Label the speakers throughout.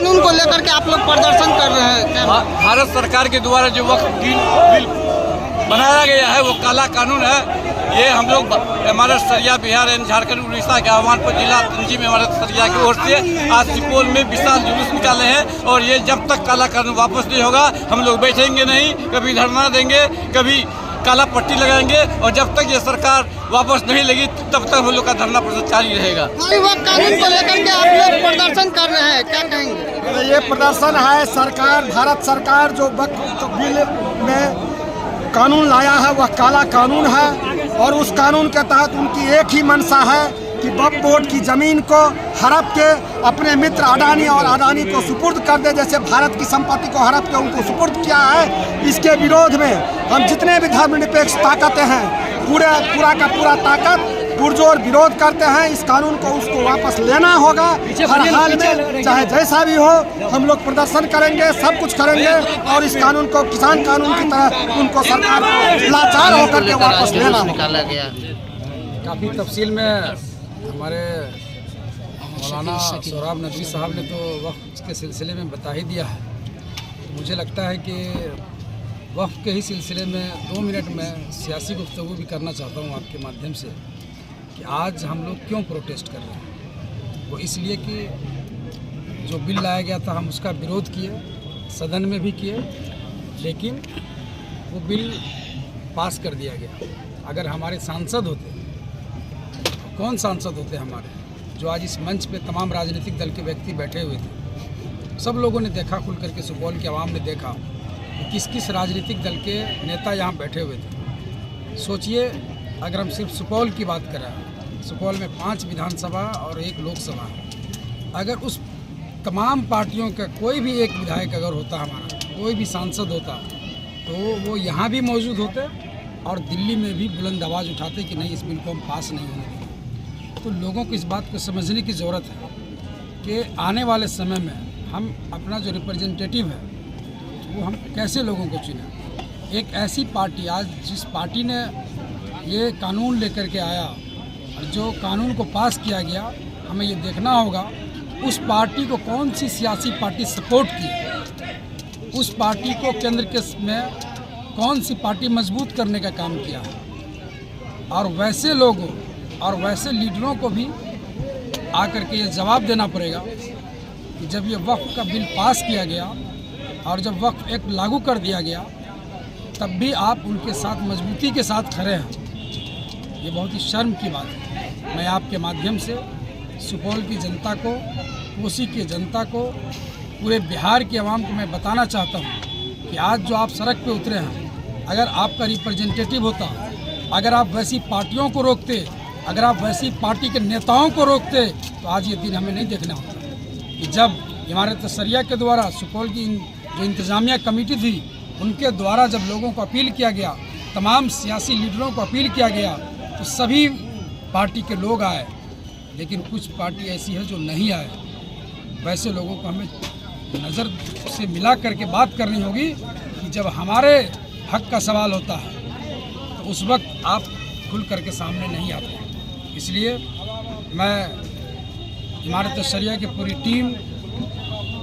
Speaker 1: कानून को लेकर के आप लोग प्रदर्शन कर रहे हैं क्या?
Speaker 2: भारत सरकार के द्वारा जो वक्फ बिल बनाया गया है वो काला कानून है। ये हम लोग इमारत सरिया बिहार एवं झारखंड उड़ीसा के आह्वान पर जिला तंजीम इमारत सरिया की ओर से आज सुपौल में विशाल जुलूस निकाले हैं। और ये जब तक काला कानून वापस नहीं होगा हम लोग बैठेंगे नहीं, कभी धरना देंगे, कभी काला पट्टी लगाएंगे। और जब तक ये सरकार वापस नहीं लेगी तब तक हम लोग का धरना प्रदर्शन जारी रहेगा।
Speaker 1: वक्फ कानून को लेकर के आप लोग प्रदर्शन कर रहे हैं, क्या कहेंगे?
Speaker 3: ये प्रदर्शन है सरकार, भारत सरकार जो वक्फ बिल में कानून लाया है वह काला कानून है। और उस कानून के तहत उनकी एक ही मंशा है कि वक्फ बोर्ड की ज़मीन को हड़प के अपने मित्र अडानी और अडानी को सुपुर्द कर दे, जैसे भारत की संपत्ति को हड़प के उनको सुपुर्द किया है। इसके विरोध में हम जितने भी धर्मनिरपेक्ष ताकतें हैं पूरा का पूरा ताकत पुरजोर विरोध करते हैं। इस कानून को उसको वापस लेना होगा हर हाल में, चाहे जैसा भी हो। हम लोग प्रदर्शन करेंगे, सब कुछ करेंगे और इस कानून को किसान कानून की तरह उनको सरकार को लाचार होकर के वापस लेना होगा।
Speaker 4: काफ़ी तफसील में हमारे मौलाना सोहराब नदवी साहब ने तो वक्फ के सिलसिले में बता ही दिया है। मुझे लगता है कि वक्फ के ही सिलसिले में 2 मिनट में सियासी गुफ्तगू भी करना चाहता हूँ आपके माध्यम से कि आज हम लोग क्यों प्रोटेस्ट कर रहे हैं। वो इसलिए कि जो बिल लाया गया था हम उसका विरोध किए, सदन में भी किए, लेकिन वो बिल पास कर दिया गया। अगर हमारे सांसद होते, कौन सांसद होते हमारे जो आज इस मंच पे तमाम राजनीतिक दल के व्यक्ति बैठे हुए थे, सब लोगों ने देखा, खुल करके सुपौल की आवाम ने देखा कि किस किस राजनीतिक दल के नेता यहाँ बैठे हुए थे। सोचिए अगर हम सिर्फ सुपौल की बात करें, सुपौल में 5 विधानसभा और 1 लोकसभा है। अगर उस तमाम पार्टियों का कोई भी एक विधायक अगर होता, हमारा कोई भी सांसद होता, तो वो यहाँ भी मौजूद होते और दिल्ली में भी बुलंद आवाज़ उठाते कि नहीं इस बिल को हम पास नहीं होने देंगे। तो लोगों को इस बात को समझने की ज़रूरत है कि आने वाले समय में हम अपना जो रिप्रेजेंटेटिव है वो हम कैसे लोगों को चुनें। एक ऐसी पार्टी आज जिस पार्टी ने ये कानून लेकर के आया और जो कानून को पास किया गया, हमें ये देखना होगा उस पार्टी को कौन सी सियासी पार्टी सपोर्ट की, उस पार्टी को केंद्र के में कौन सी पार्टी मजबूत करने का काम किया है। और वैसे लोगों और वैसे लीडरों को भी आकर के ये जवाब देना पड़ेगा कि जब ये वक्फ का बिल पास किया गया और जब वक्फ एक्ट लागू कर दिया गया तब भी आप उनके साथ मजबूती के साथ खड़े हैं। ये बहुत ही शर्म की बात है। मैं आपके माध्यम से सुपौल की जनता को, कोसी की जनता को, पूरे बिहार की आवाम को मैं बताना चाहता हूँ कि आज जो आप सड़क पे उतरे हैं, अगर आपका रिप्रेजेंटेटिव होता, अगर आप वैसी पार्टियों को रोकते, अगर आप वैसी पार्टी के नेताओं को रोकते, तो आज ये दिन हमें नहीं देखना होता कि जब इमारत सरिया के द्वारा सुपौल की जो इंतज़ामिया कमेटी थी उनके द्वारा जब लोगों को अपील किया गया, तमाम सियासी लीडरों को अपील किया गया, तो सभी पार्टी के लोग आए। लेकिन कुछ पार्टी ऐसी है जो नहीं आए। वैसे लोगों को हमें नज़र से मिला करके बात करनी होगी कि जब हमारे हक का सवाल होता है तो उस वक्त आप खुल करके सामने नहीं आते। इसलिए मैं इमारत शरिया की पूरी टीम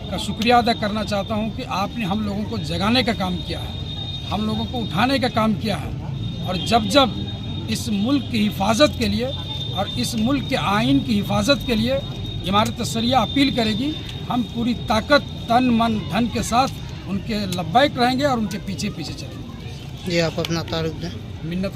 Speaker 4: का शुक्रिया अदा करना चाहता हूं कि आपने हम लोगों को जगाने का काम किया है, हम लोगों को उठाने का काम किया है। और जब जब इस मुल्क की हिफाजत के लिए और इस मुल्क के आइन की हिफाजत के लिए इमारत सरिया अपील करेगी, हम पूरी ताकत, तन, मन, धन के साथ उनके लब्बैक रहेंगे और उनके पीछे पीछे चलेंगे।
Speaker 1: जी आप अपना तारुफ दें।
Speaker 4: मिन्नत